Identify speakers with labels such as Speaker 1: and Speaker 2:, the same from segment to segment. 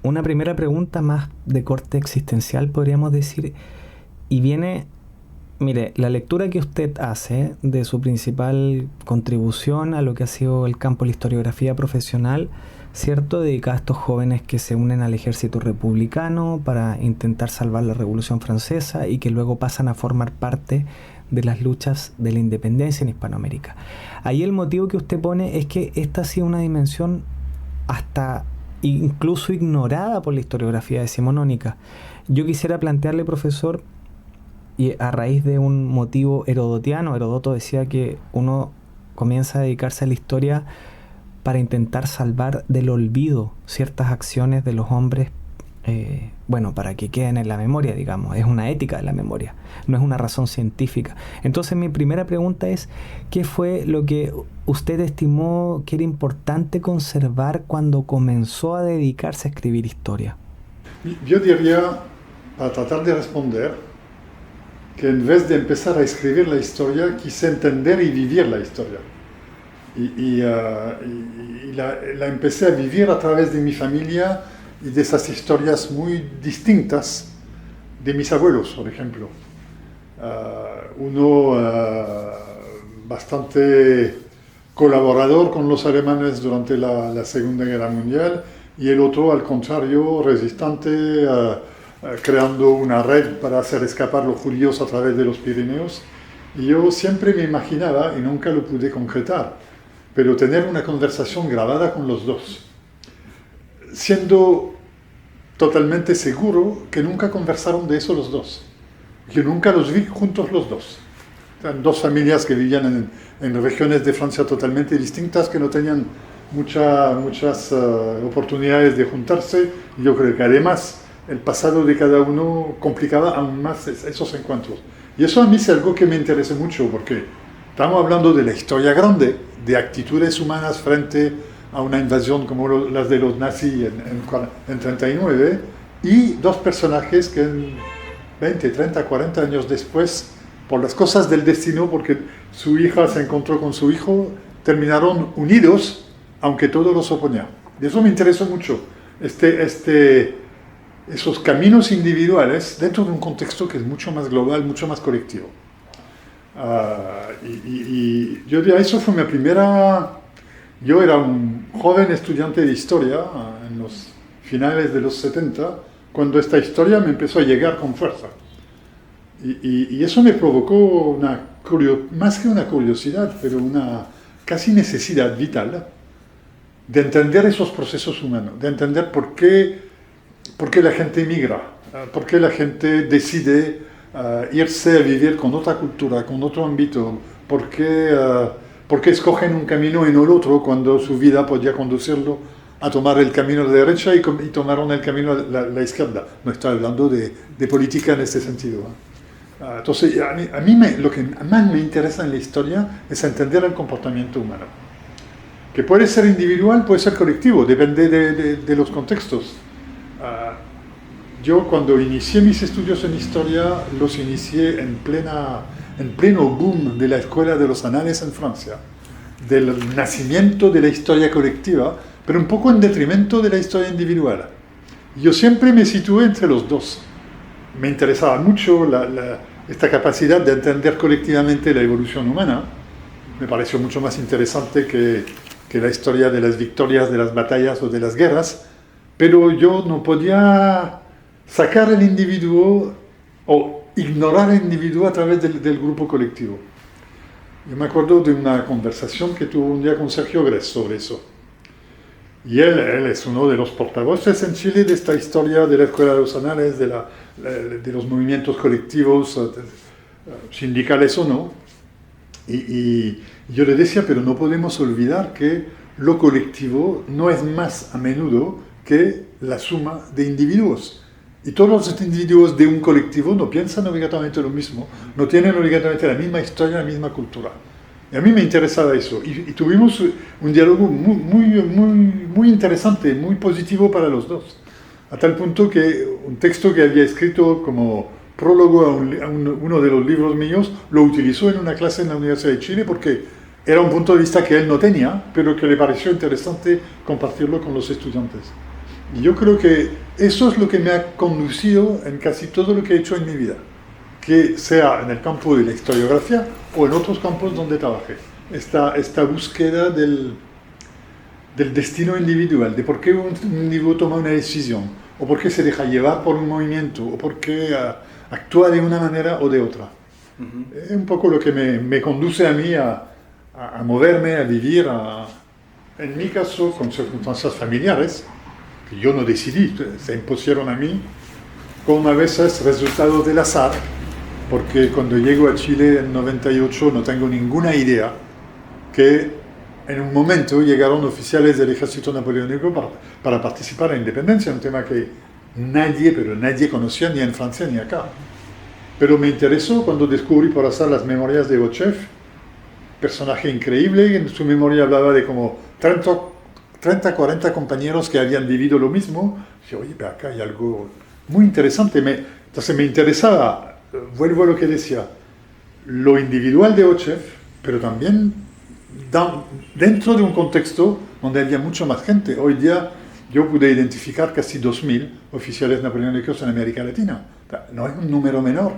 Speaker 1: una primera pregunta más de corte existencial, podríamos decir, y viene, mire, la lectura que usted hace de su principal contribución a lo que ha sido el campo de la historiografía profesional, ¿cierto? Dedicada a estos jóvenes que se unen al ejército republicano para intentar salvar la Revolución Francesa y que luego pasan a formar parte de las luchas de la independencia en Hispanoamérica. Ahí el motivo que usted pone es que esta ha sido una dimensión hasta incluso ignorada por la historiografía decimonónica. Yo quisiera plantearle, profesor, y a raíz de un motivo herodotiano, Herodoto decía que uno comienza a dedicarse a la historia para intentar salvar del olvido ciertas acciones de los hombres, para que queden en la memoria, digamos. Es una ética de la memoria, no es una razón científica. Entonces mi primera pregunta es, ¿qué fue lo que usted estimó que era importante conservar cuando comenzó a dedicarse a escribir historia?
Speaker 2: Yo diría, para tratar de responder, que en vez de empezar a escribir la historia, quise entender y vivir la historia. La empecé a vivir a través de mi familia y de esas historias muy distintas de mis abuelos, por ejemplo. Uno bastante colaborador con los alemanes durante la Segunda Guerra Mundial y el otro, al contrario, resistente, creando una red para hacer escapar los judíos a través de los Pirineos. Y yo siempre me imaginaba, y nunca lo pude concretar, pero tener una conversación grabada con los dos, siendo totalmente seguro que nunca conversaron de eso los dos, que nunca los vi juntos los dos. Eran dos familias que vivían en regiones de Francia totalmente distintas, que no tenían muchas oportunidades de juntarse, y yo creo que además el pasado de cada uno complicaba aún más esos encuentros. Y eso a mí es algo que me interesa mucho, porque estamos hablando de la historia grande, de actitudes humanas frente a una invasión como las de los nazis en 39, y dos personajes que en 20, 30, 40 años después, por las cosas del destino, porque su hija se encontró con su hijo, terminaron unidos, aunque todo los oponía. Y eso me interesó mucho, esos caminos individuales dentro de un contexto que es mucho más global, mucho más colectivo. Yo diría, eso fue mi primera... Yo era un joven estudiante de historia en los finales de los 70, cuando esta historia me empezó a llegar con fuerza. Y eso me provocó más que una curiosidad, pero una casi necesidad vital de entender esos procesos humanos, de entender por qué la gente migra, por qué la gente decide irse a vivir con otra cultura, con otro ámbito, por qué escogen un camino y no el otro cuando su vida podía conducirlo a tomar el camino de derecha y tomaron el camino a la izquierda. No estoy hablando de política en este sentido. Entonces, a mí lo que más me interesa en la historia es entender el comportamiento humano, que puede ser individual, puede ser colectivo, depende de los contextos. Yo cuando inicié mis estudios en historia, los inicié en pleno boom de la Escuela de los Anales en Francia, del nacimiento de la historia colectiva, pero un poco en detrimento de la historia individual. Yo siempre me situé entre los dos. Me interesaba mucho esta capacidad de entender colectivamente la evolución humana. Me pareció mucho más interesante que la historia de las victorias, de las batallas o de las guerras, pero yo no podía sacar el individuo o ignorar el individuo a través del grupo colectivo. Yo me acuerdo de una conversación que tuve un día con Sergio Grés sobre eso. Y él es uno de los portavoces en Chile de esta historia de la Escuela de los Anales, de los movimientos colectivos, sindicales o no. Y yo le decía, pero no podemos olvidar que lo colectivo no es más a menudo que la suma de individuos. Y todos los individuos de un colectivo no piensan obligatoriamente lo mismo, no tienen obligatoriamente la misma historia, la misma cultura. Y a mí me interesaba eso. Y tuvimos un diálogo muy interesante, muy positivo para los dos. A tal punto que un texto que había escrito como prólogo a uno de los libros míos, lo utilizó en una clase en la Universidad de Chile porque era un punto de vista que él no tenía, pero que le pareció interesante compartirlo con los estudiantes. Y yo creo que eso es lo que me ha conducido en casi todo lo que he hecho en mi vida, que sea en el campo de la historiografía o en otros campos donde trabajé. Esta búsqueda del destino individual, de por qué un individuo toma una decisión, o por qué se deja llevar por un movimiento, o por qué actúa de una manera o de otra. Es un poco lo que me conduce a mí a moverme, a vivir, en mi caso, con circunstancias familiares, que yo no decidí, se impusieron a mí, con a veces resultados del azar, porque cuando llego a Chile en 98 no tengo ninguna idea que en un momento llegaron oficiales del ejército napoleónico para participar en la independencia, un tema que nadie conocía ni en Francia ni acá. Pero me interesó cuando descubrí por azar las memorias de Bochev, personaje increíble, en su memoria hablaba de como 30, 40 compañeros que habían vivido lo mismo. Dije, oye, pero acá hay algo muy interesante. Entonces me interesaba, vuelvo a lo que decía, lo individual de Bochev, pero también dentro de un contexto donde había mucho más gente. Hoy día yo pude identificar casi 2.000 oficiales napoleónicos en América Latina. No es un número menor.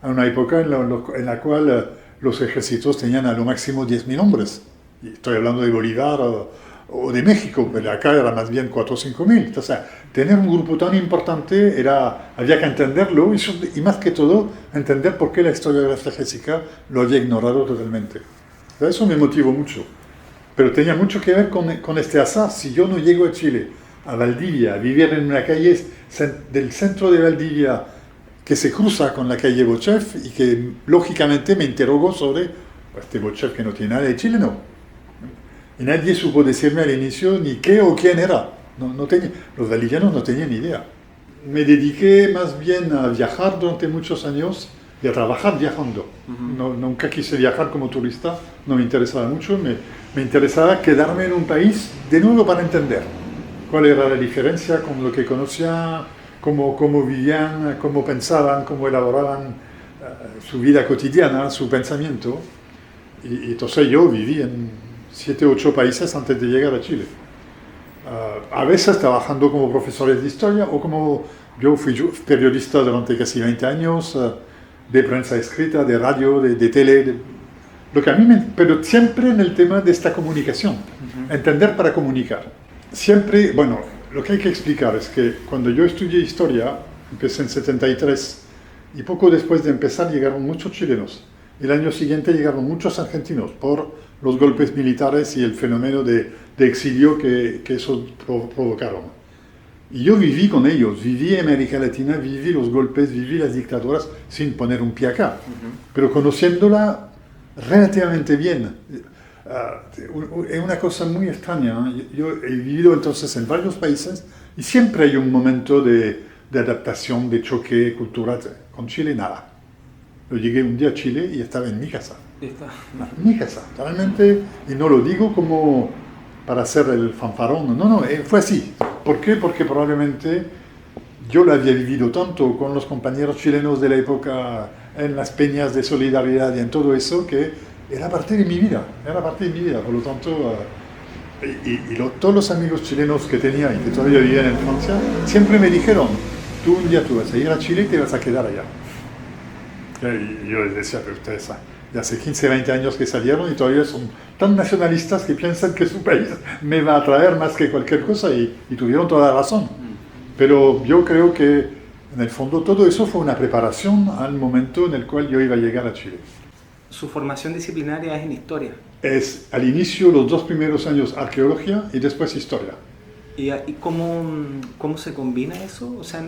Speaker 2: En una época en la cual los ejércitos tenían a lo máximo 10.000 hombres. Y estoy hablando de Bolívar o de México, pero acá era más bien 4 o 5.000. Entonces, tener un grupo tan importante había que entenderlo y más que todo entender por qué la historiografía estratégica lo había ignorado totalmente. Eso me motivó mucho. Pero tenía mucho que ver con este azar. Si yo no llego a Chile, a Valdivia, a vivir en una calle del centro de Valdivia que se cruza con la calle Bochev y que lógicamente me interrogó sobre este Bochev que no tiene nada de chileno. Y nadie supo decirme al inicio ni qué o quién era. Los valdivianos no tenían ni idea. Me dediqué más bien a viajar durante muchos años y a trabajar viajando. Nunca quise viajar como turista, no me interesaba mucho. Me interesaba quedarme en un país de nuevo para entender cuál era la diferencia con lo que conocía, cómo vivían, cómo pensaban, cómo elaboraban su vida cotidiana, su pensamiento. Y entonces yo viví en 7 u 8 países antes de llegar a Chile. A veces trabajando como profesores de historia o yo fui periodista durante casi 20 años, de prensa escrita, de radio, de tele, lo que a mí pero siempre en el tema de esta comunicación, entender para comunicar. Siempre, bueno, lo que hay que explicar es que cuando yo estudié historia, empecé en 73, y poco después de empezar llegaron muchos chilenos. El año siguiente llegaron muchos argentinos por los golpes militares y el fenómeno de exilio que eso provocaron. Y yo viví con ellos, viví América Latina, viví los golpes, viví las dictaduras sin poner un pie acá, pero conociéndola relativamente bien. Es una cosa muy extraña. Yo he vivido entonces en varios países y siempre hay un momento de adaptación, de choque cultural. Con Chile nada. Yo llegué un día a Chile y estaba en mi casa. En mi casa, realmente, y no lo digo como para hacer el fanfarrón, no, fue así. ¿Por qué? Porque probablemente yo lo había vivido tanto con los compañeros chilenos de la época, en las peñas de solidaridad y en todo eso, que era parte de mi vida, por lo tanto, todos los amigos chilenos que tenía y que todavía vivían en Francia, siempre me dijeron, tú un día tú vas a ir a Chile y te vas a quedar allá. Y yo les decía, pero ustedes ya hace 15, 20 años que salieron y todavía son tan nacionalistas que piensan que su país me va a atraer más que cualquier cosa y tuvieron toda la razón. Pero yo creo que en el fondo todo eso fue una preparación al momento en el cual yo iba a llegar a Chile.
Speaker 3: Su formación disciplinaria es en historia.
Speaker 2: Es al inicio, los 2 primeros años, arqueología y después historia.
Speaker 3: ¿Y cómo se combina eso? O sea,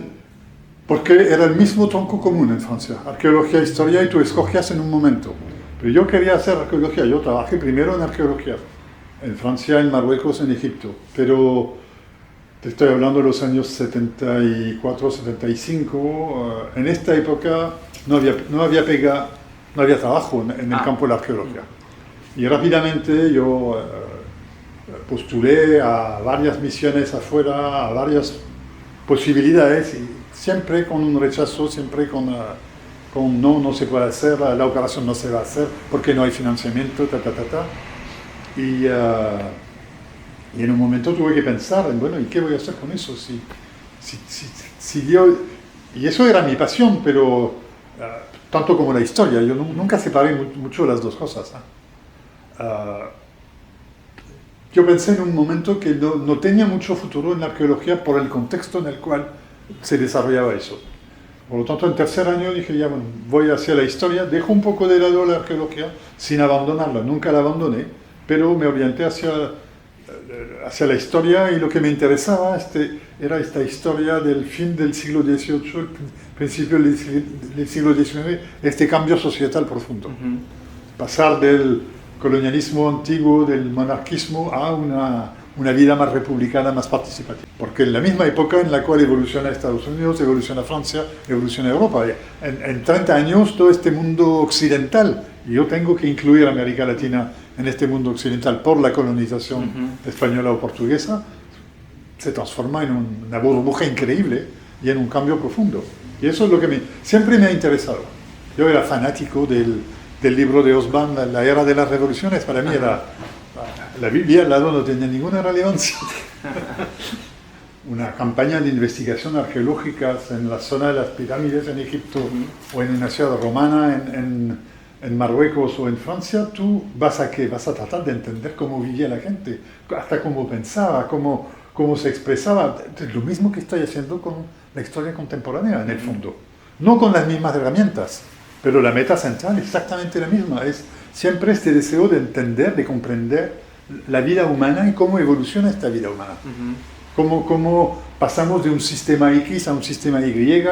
Speaker 2: porque era el mismo tronco común en Francia, arqueología, historia, y tú escogías en un momento. Pero yo quería hacer arqueología, yo trabajé primero en arqueología, en Francia, en Marruecos, en Egipto, pero te estoy hablando de los años 74, 75, en esta época no había trabajo en el campo de la arqueología. Y rápidamente yo postulé a varias misiones afuera, a varias posibilidades, y siempre con un rechazo, siempre con no se puede hacer, la operación no se va a hacer porque no hay financiamiento, Y en un momento tuve que pensar, bueno, ¿y qué voy a hacer con eso? Si Dios... Y eso era mi pasión, pero tanto como la historia, yo nunca separé mucho las dos cosas. Yo pensé en un momento que no tenía mucho futuro en la arqueología por el contexto en el cual se desarrollaba eso. Por lo tanto, en tercer año dije, ya bueno, voy hacia la historia, dejo un poco de lado la arqueología sin abandonarla, nunca la abandoné, pero me orienté hacia la historia y lo que me interesaba era esta historia del fin del siglo XVIII, el principio del siglo XIX, este cambio societal profundo. Pasar del colonialismo antiguo, del monarquismo, a una vida más republicana, más participativa. Porque en la misma época en la cual evoluciona Estados Unidos, evoluciona Francia, evoluciona Europa, en 30 años todo este mundo occidental, y yo tengo que incluir a América Latina en este mundo occidental por la colonización española o portuguesa, se transforma en una burbuja increíble y en un cambio profundo. Y eso es lo que siempre me ha interesado. Yo era fanático del libro de Hobsbawm, La Era de las Revoluciones. Para mí era... La Biblia al lado no tenía ninguna relevancia. Una campaña de investigación arqueológica en la zona de las pirámides en Egipto o en una ciudad romana en Marruecos o en Francia, tú vas a tratar de entender cómo vivía la gente, hasta cómo pensaba, cómo se expresaba. Es lo mismo que estoy haciendo con la historia contemporánea, en el fondo. No con las mismas herramientas, pero la meta central es exactamente la misma. Es siempre este deseo de entender, de comprender la vida humana y cómo evoluciona esta vida humana. Cómo pasamos de un sistema X a un sistema Y,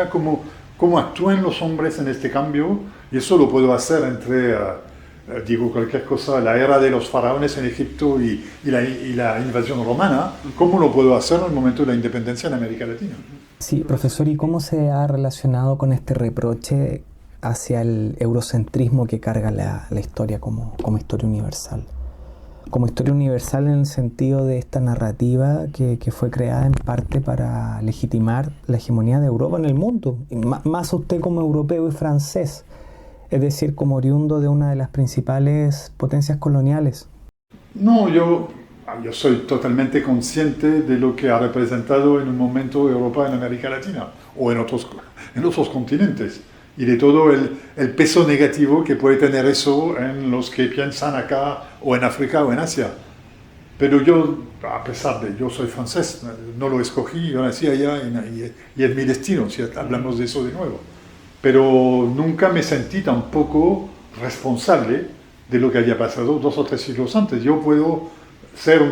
Speaker 2: cómo actúan los hombres en este cambio. Y eso lo puedo hacer entre, digo cualquier cosa, la era de los faraones en Egipto y la invasión romana. ¿Cómo lo puedo hacer en el momento de la independencia en América Latina?
Speaker 1: Sí, profesor, ¿y cómo se ha relacionado con este reproche hacia el eurocentrismo que carga la historia como historia universal? Como historia universal en el sentido de esta narrativa que fue creada en parte para legitimar la hegemonía de Europa en el mundo, y más usted como europeo y francés, es decir, como oriundo de una de las principales potencias coloniales.
Speaker 2: No, yo soy totalmente consciente de lo que ha representado en un momento Europa en América Latina o en otros continentes, y de todo el peso negativo que puede tener eso en los que piensan acá o en África o en Asia. Pero yo, a pesar de yo soy francés, no lo escogí, yo nací allá y es mi destino, si hablamos de eso de nuevo. Pero nunca me sentí tampoco responsable de lo que había pasado 2 o 3 siglos antes. Yo puedo ser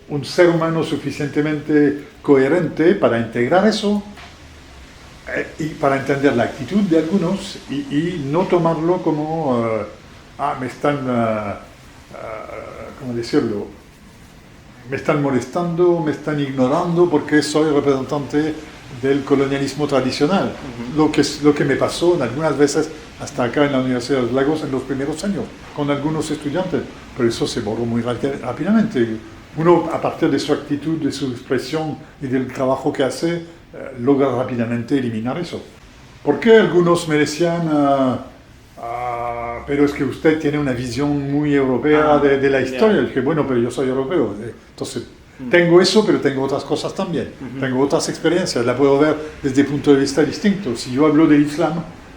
Speaker 2: un ser humano suficientemente coherente para integrar eso y para entender la actitud de algunos y no tomarlo como me están ¿cómo decirlo? Me están molestando, me están ignorando porque soy representante del colonialismo tradicional. Lo que me pasó en algunas veces hasta acá en la Universidad de los Lagos en los primeros años con algunos estudiantes, pero eso se borró muy rápidamente. Uno, a partir de su actitud, de su expresión y del trabajo que hace, logra rápidamente eliminar eso. ¿Por qué algunos me decían, pero es que usted tiene una visión muy europea de la historia? Dije, bueno, pero yo soy europeo. Entonces, tengo eso, pero tengo otras cosas también. Tengo otras experiencias, la puedo ver desde punto de vista distinto. Si yo hablo del Islam,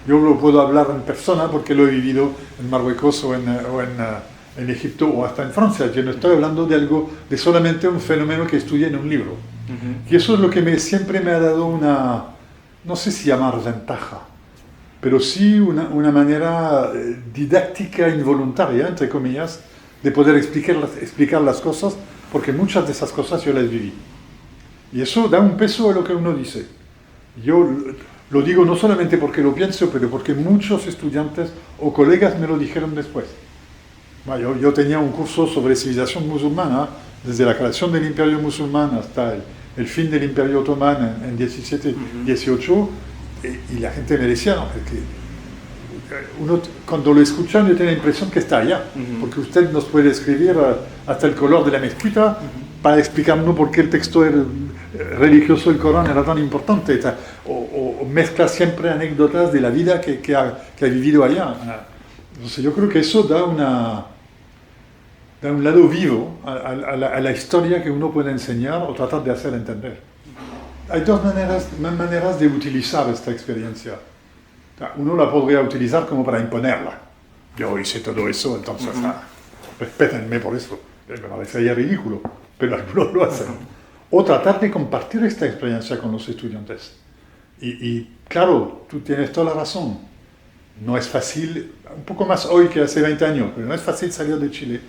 Speaker 2: yo lo puedo hablar en persona porque lo he vivido en Marruecos o en Egipto o hasta en Francia. Yo no estoy hablando de solamente un fenómeno que estudié en un libro. Y eso es lo que siempre me ha dado una, no sé si llamar ventaja, pero sí una manera didáctica involuntaria, entre comillas, de poder explicar las cosas, porque muchas de esas cosas yo las viví. Y eso da un peso a lo que uno dice. Yo lo digo no solamente porque lo pienso, pero porque muchos estudiantes o colegas me lo dijeron después. Bueno, yo tenía un curso sobre civilización musulmana, desde la creación del imperio musulmán hasta el fin del imperio otomán en 17, 18, y la gente me decía, no, es que uno cuando lo escucha yo tiene la impresión que está allá, porque usted nos puede escribir hasta el color de la mezquita para explicarnos por qué el texto religioso del Corán era tan importante, o mezcla siempre anécdotas de la vida que ha vivido allá. Entonces yo creo que eso da da un lado vivo a la historia que uno puede enseñar o tratar de hacer entender. Hay dos maneras de utilizar esta experiencia. Uno la podría utilizar como para imponerla. Yo hice todo eso, entonces respétenme por eso. Me parecería ridículo, pero algunos lo hacen. O tratar de compartir esta experiencia con los estudiantes. Y claro, tú tienes toda la razón. No es fácil, un poco más hoy que hace 20 años, pero no es fácil salir de Chile.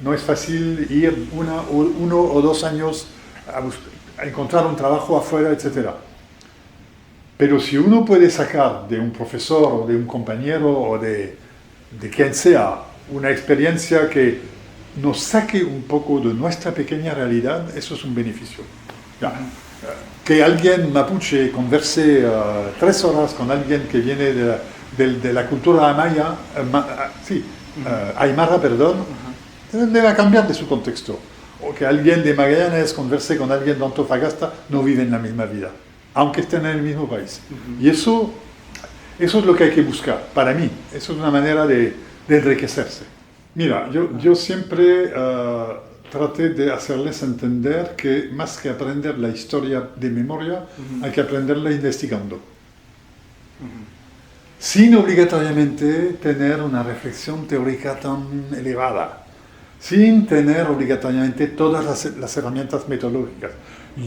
Speaker 2: No es fácil ir uno o 2 años a encontrar un trabajo afuera, etc. Pero si uno puede sacar de un profesor o de un compañero o de quien sea una experiencia que nos saque un poco de nuestra pequeña realidad, eso es un beneficio. Ya. Que alguien mapuche converse 3 horas con alguien que viene de la cultura aymara, le va a cambiar de su contexto. O que alguien de Magallanes converse con alguien de Antofagasta, no viven la misma vida, aunque estén en el mismo país. Y eso es lo que hay que buscar, para mí. Eso es una manera de enriquecerse. Mira, yo siempre traté de hacerles entender que más que aprender la historia de memoria, hay que aprenderla investigando. Sin obligatoriamente tener una reflexión teórica tan elevada. Sin tener obligatoriamente todas las herramientas metodológicas.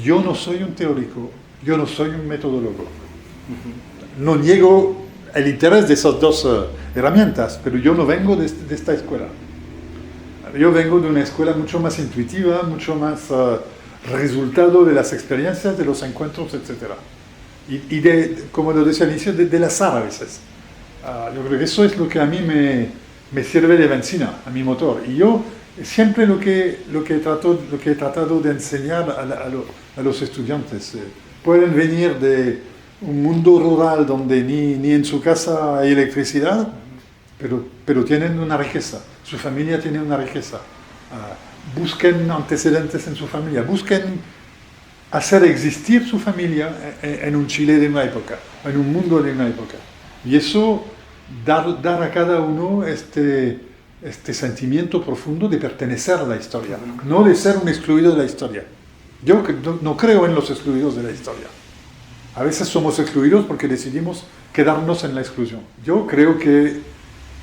Speaker 2: Yo no soy un teórico, yo no soy un metodólogo. No niego el interés de esas dos herramientas, pero yo no vengo de esta escuela. Yo vengo de una escuela mucho más intuitiva, mucho más resultado de las experiencias, de los encuentros, etc. Y como lo decía al inicio, del azar a veces. Yo creo que eso es lo que a mí me sirve de benzina, a mi motor. Y yo siempre lo que he tratado de enseñar a los estudiantes. Pueden venir de un mundo rural donde ni en su casa hay electricidad, pero tienen una riqueza. Su familia tiene una riqueza. Busquen antecedentes en su familia. Busquen hacer existir su familia en un Chile de una época, en un mundo de una época. Y eso, dar a cada uno este sentimiento profundo de pertenecer a la historia, no de ser un excluido de la historia. Yo no creo en los excluidos de la historia. A veces somos excluidos porque decidimos quedarnos en la exclusión. Yo creo que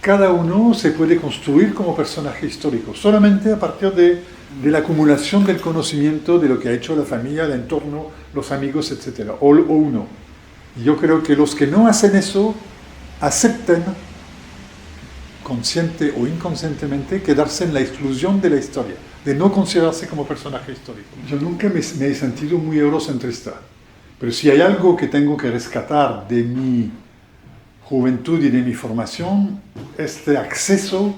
Speaker 2: cada uno se puede construir como personaje histórico, solamente a partir de la acumulación del conocimiento de lo que ha hecho la familia, el entorno, los amigos, etc. O uno. Y yo creo que los que no hacen eso acepten, consciente o inconscientemente, quedarse en la exclusión de la historia, de no considerarse como personaje histórico. Yo nunca me he sentido muy eurocentrista, pero si hay algo que tengo que rescatar de mi juventud y de mi formación, este acceso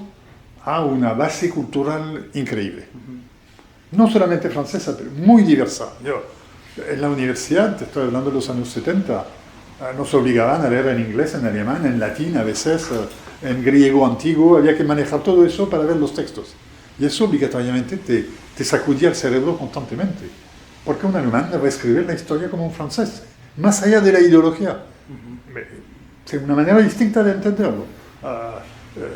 Speaker 2: a una base cultural increíble. No solamente francesa, pero muy diversa. Yo, en la universidad, te estoy hablando de los años 70, nos obligaban a leer en inglés, en alemán, en latín, a veces en griego antiguo, había que manejar todo eso para ver los textos. Y eso obligatoriamente te sacudía el cerebro constantemente. Porque un alemán va a escribir la historia como un francés, más allá de la ideología. Es una manera distinta de entenderlo.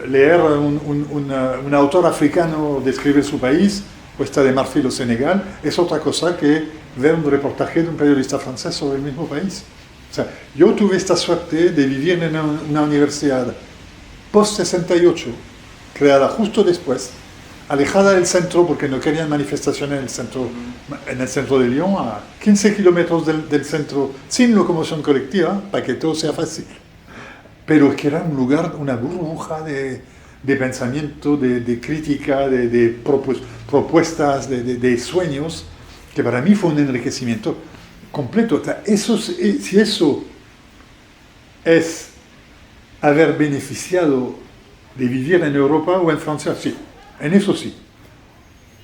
Speaker 2: Leer un autor africano describe su país, Costa de Marfil o Senegal, es otra cosa que ver un reportaje de un periodista francés sobre el mismo país. O sea, yo tuve esta suerte de vivir en una universidad post-68, creada justo después, alejada del centro porque no querían manifestaciones en el centro de Lyon, a 15 kilómetros del centro, sin locomoción colectiva, para que todo sea fácil. Pero que era un lugar, una burbuja de pensamiento, de crítica, de propuestas, de sueños, que para mí fue un enriquecimiento completo. O sea, si eso es haber beneficiado de vivir en Europa o en Francia, sí, en eso sí.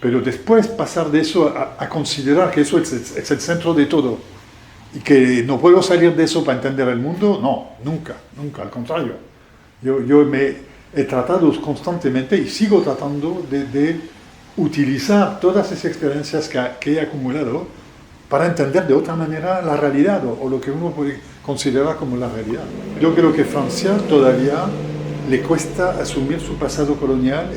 Speaker 2: Pero después pasar de eso a considerar que eso es el centro de todo y que no puedo salir de eso para entender el mundo, no, nunca, al contrario. Yo me he tratado constantemente y sigo tratando de utilizar todas esas experiencias que he acumulado para entender de otra manera la realidad o lo que uno puede considerar como la realidad. Yo creo que Francia todavía le cuesta asumir su pasado colonial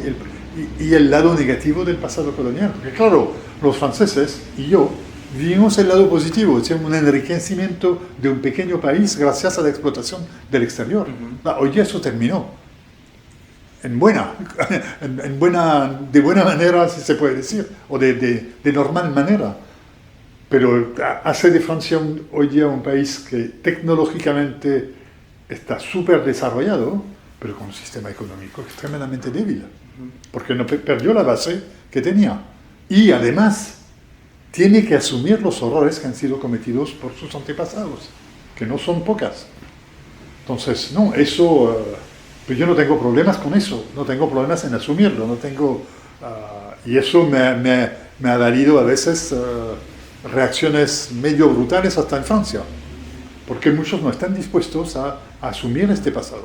Speaker 2: y el lado negativo del pasado colonial. Porque claro, los franceses y yo vivimos el lado positivo, es decir, un enriquecimiento de un pequeño país gracias a la explotación del exterior. Hoy ya eso terminó. De buena manera, si se puede decir, o de normal manera. Pero hace de Francia hoy día un país que tecnológicamente está súper desarrollado, pero con un sistema económico extremadamente débil, porque no perdió la base que tenía. Y además tiene que asumir los horrores que han sido cometidos por sus antepasados, que no son pocas. Entonces, no, eso, pues yo no tengo problemas con eso, no tengo problemas en asumirlo, no tengo, y eso me ha valido a veces reacciones medio brutales hasta en Francia, porque muchos no están dispuestos a asumir este pasado.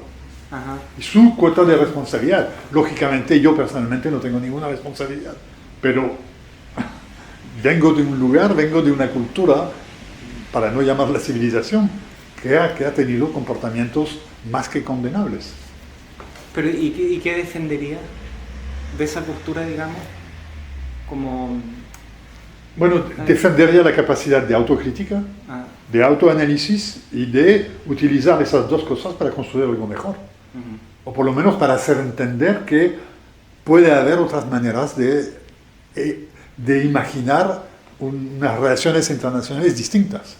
Speaker 3: Ajá.
Speaker 2: Y su cuota de responsabilidad. Lógicamente yo personalmente no tengo ninguna responsabilidad, pero vengo de un lugar, vengo de una cultura, para no llamarla civilización, que ha tenido comportamientos más que condenables.
Speaker 3: Pero ¿y qué defendería de esa postura, digamos? Como...
Speaker 2: Bueno, defendería la capacidad de autocrítica, de autoanálisis y de utilizar esas dos cosas para construir algo mejor. O por lo menos para hacer entender que puede haber otras maneras de imaginar unas relaciones internacionales distintas.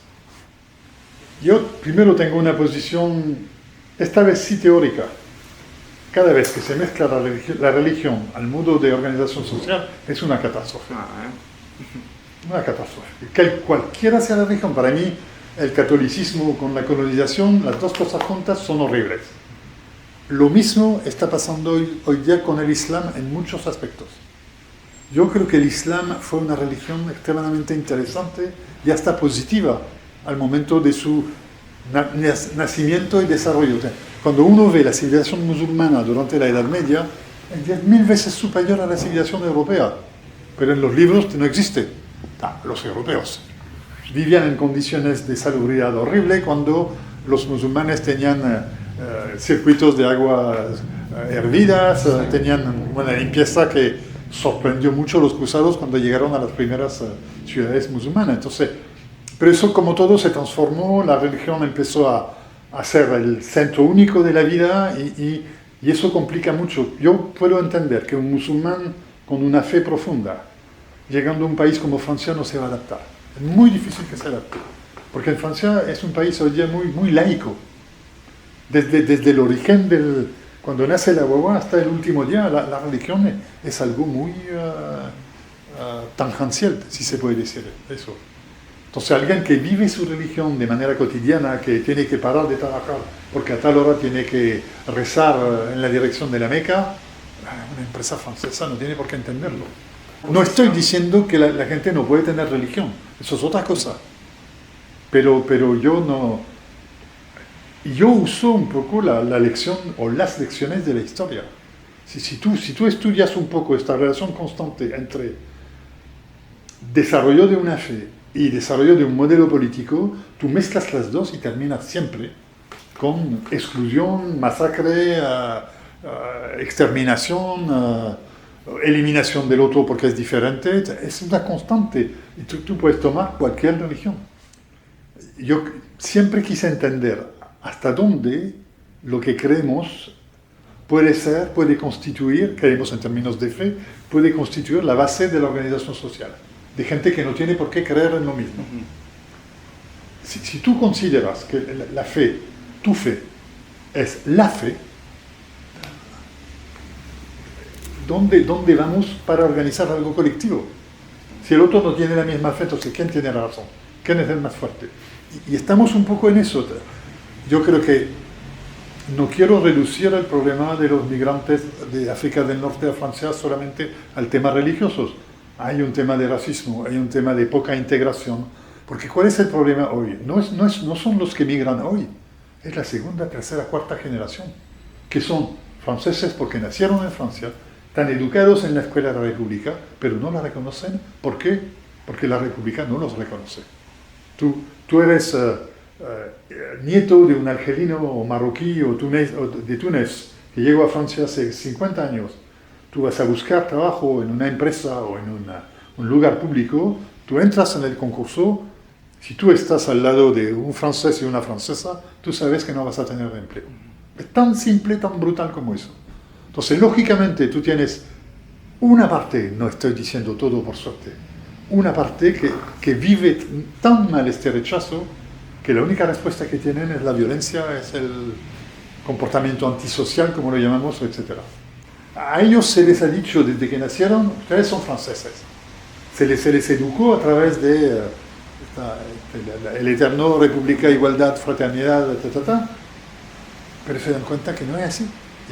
Speaker 2: Yo primero tengo una posición, esta vez sí teórica. Cada vez que se mezcla la religión al modo de organización social, es una catástrofe. Una catástrofe. Cualquiera sea la religión, para mí, el catolicismo con la colonización, las dos cosas juntas son horribles. Lo mismo está pasando hoy día con el Islam en muchos aspectos. Yo creo que el Islam fue una religión extremadamente interesante y hasta positiva al momento de su nacimiento y desarrollo. O sea, cuando uno ve la civilización musulmana durante la Edad Media, es 10.000 veces superior a la civilización europea, pero en los libros no existe. Los europeos vivían en condiciones de salubridad horrible cuando los musulmanes tenían circuitos de agua hervidas, tenían una limpieza que sorprendió mucho a los cruzados cuando llegaron a las primeras ciudades musulmanas. Entonces, pero eso, como todo, se transformó, la religión empezó a ser el centro único de la vida y eso complica mucho. Yo puedo entender que un musulmán con una fe profunda, llegando a un país como Francia, no se va a adaptar. Es muy difícil que se adapte, porque en Francia es un país hoy día muy laico. Desde el origen, cuando nace la guagua hasta el último día, la religión es algo muy tangencial, si se puede decir eso. Entonces alguien que vive su religión de manera cotidiana, que tiene que parar de trabajar porque a tal hora tiene que rezar en la dirección de la Meca, una empresa francesa no tiene por qué entenderlo. No estoy diciendo que la gente no puede tener religión, eso es otra cosa. Pero yo no... Yo uso un poco la lección o las lecciones de la historia. Si tú estudias un poco esta relación constante entre desarrollo de una fe y desarrollo de un modelo político, tú mezclas las dos y terminas siempre con exclusión, masacre, exterminación, eliminación del otro porque es diferente. Es una constante y tú puedes tomar cualquier religión. Yo siempre quise entender hasta dónde lo que creemos puede constituir, creemos en términos de fe, puede constituir la base de la organización social, de gente que no tiene por qué creer en lo mismo. Si tú consideras que la fe, tu fe, es la fe, ¿dónde vamos para organizar algo colectivo? Si el otro no tiene la misma fe, entonces ¿quién tiene la razón? ¿Quién es el más fuerte? Y estamos un poco en eso. Yo creo que no quiero reducir el problema de los migrantes de África del Norte a Francia solamente al tema religioso. Hay un tema de racismo, hay un tema de poca integración. Porque ¿cuál es el problema hoy? No son los que migran hoy, es la segunda, tercera, cuarta generación, que son franceses porque nacieron en Francia, están educados en la escuela de la República, pero no la reconocen. ¿Por qué? Porque la República no los reconoce. Tú eres nieto de un argelino o marroquí o de Túnez que llegó a Francia hace 50 años tú vas a buscar trabajo en una empresa o en un lugar público, tú entras en el concurso, si tú estás al lado de un francés y una francesa, tú sabes que no vas a tener empleo. Es tan simple, tan brutal como eso. Entonces, lógicamente, tú tienes una parte, no estoy diciendo todo por suerte, una parte que vive tan mal este rechazo que la única respuesta que tienen es la violencia, es el comportamiento antisocial, como lo llamamos, etc. A ellos se les ha dicho desde que nacieron, ustedes son franceses. Se les educó a través de el eterno república, igualdad, fraternidad, etc. Pero se dan cuenta que no es así.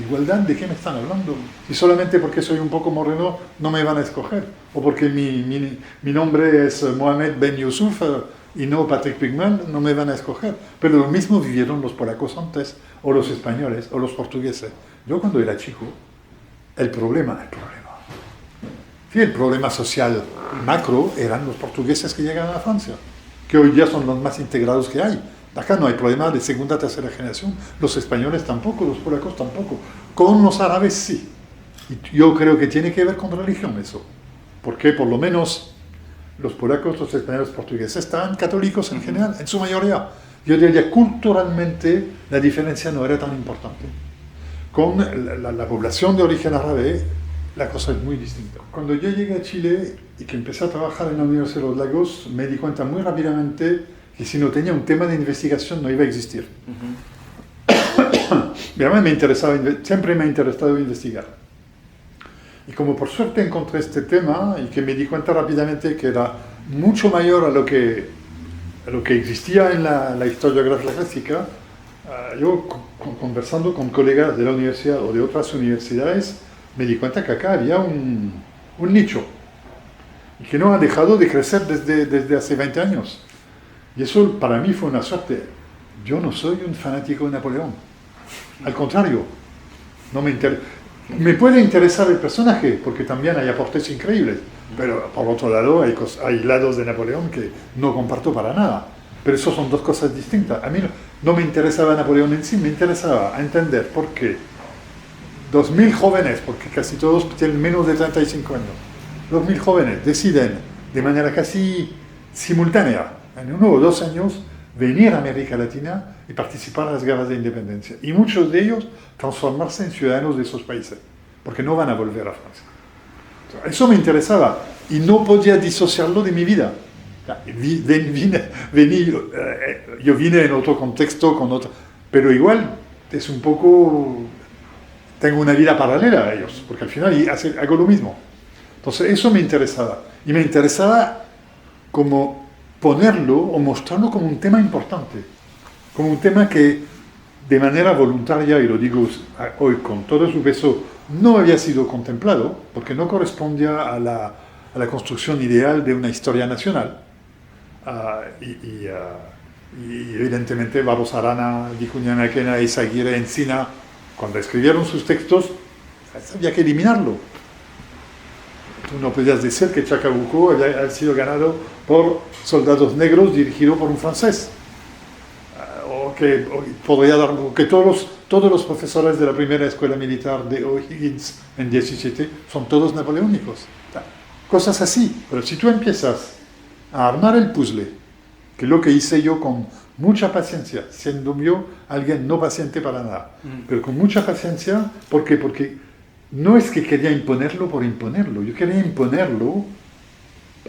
Speaker 2: ¿Igualdad? ¿De qué me están hablando? Si solamente porque soy un poco moreno no me van a escoger. O porque mi nombre es Mohamed Ben Yusuf y no Patrick Pigman, no me van a escoger. Pero lo mismo vivieron los polacos antes, o los españoles, o los portugueses. Yo cuando era chico, el problema social macro eran los portugueses que llegaron a Francia, que hoy día son los más integrados que hay. Acá no hay problema de segunda, tercera generación. Los españoles tampoco, los polacos tampoco. Con los árabes sí. Y yo creo que tiene que ver con religión eso. Porque por lo menos los polacos, los españoles, los portugueses estaban católicos en general, en su mayoría. Yo diría culturalmente la diferencia no era tan importante. Con la población de origen árabe, la cosa es muy distinta. Cuando yo llegué a Chile y que empecé a trabajar en la Universidad de los Lagos, me di cuenta muy rápidamente que si no tenía un tema de investigación no iba a existir. Y además siempre me ha interesado investigar. Y como por suerte encontré este tema y que me di cuenta rápidamente que era mucho mayor a lo que existía en la historiografía clásica, yo conversando con colegas de la universidad o de otras universidades, me di cuenta que acá había un nicho y que no ha dejado de crecer desde hace 20 años. Y eso para mí fue una suerte. Yo no soy un fanático de Napoleón. Al contrario, no me interesa. Me puede interesar el personaje, porque también hay aportes increíbles. Pero por otro lado, hay lados de Napoleón que no comparto para nada. Pero eso son dos cosas distintas. A mí no me interesaba Napoleón en sí, me interesaba entender por qué 2.000 jóvenes, porque casi todos tienen menos de 35 años, 2.000 jóvenes deciden de manera casi simultánea, en 1 o 2 años, venir a América Latina y participar en las guerras de independencia. Y muchos de ellos transformarse en ciudadanos de esos países, porque no van a volver a Francia. Eso me interesaba y no podía disociarlo de mi vida. Yo vine en otro contexto, pero igual es un poco... Tengo una vida paralela a ellos, porque al final hago lo mismo. Entonces eso me interesaba. Y me interesaba como ponerlo o mostrarlo como un tema importante, como un tema que de manera voluntaria, y lo digo hoy con todo su peso, no había sido contemplado, porque no correspondía a la construcción ideal de una historia nacional. Y evidentemente Barros Arana, Vicuña Maquena y Izaguirre Encina, cuando escribieron sus textos, había que eliminarlo. Tú no podías decir que Chacabuco había sido ganado por soldados negros dirigido por un francés. O que todos los profesores de la primera escuela militar de O'Higgins en 17 son todos napoleónicos. Cosas así. Pero si tú empiezas a armar el puzzle, que es lo que hice yo con mucha paciencia, siendo yo alguien no paciente para nada, pero con mucha paciencia, ¿por qué? Porque no es que quería imponerlo por imponerlo, yo quería imponerlo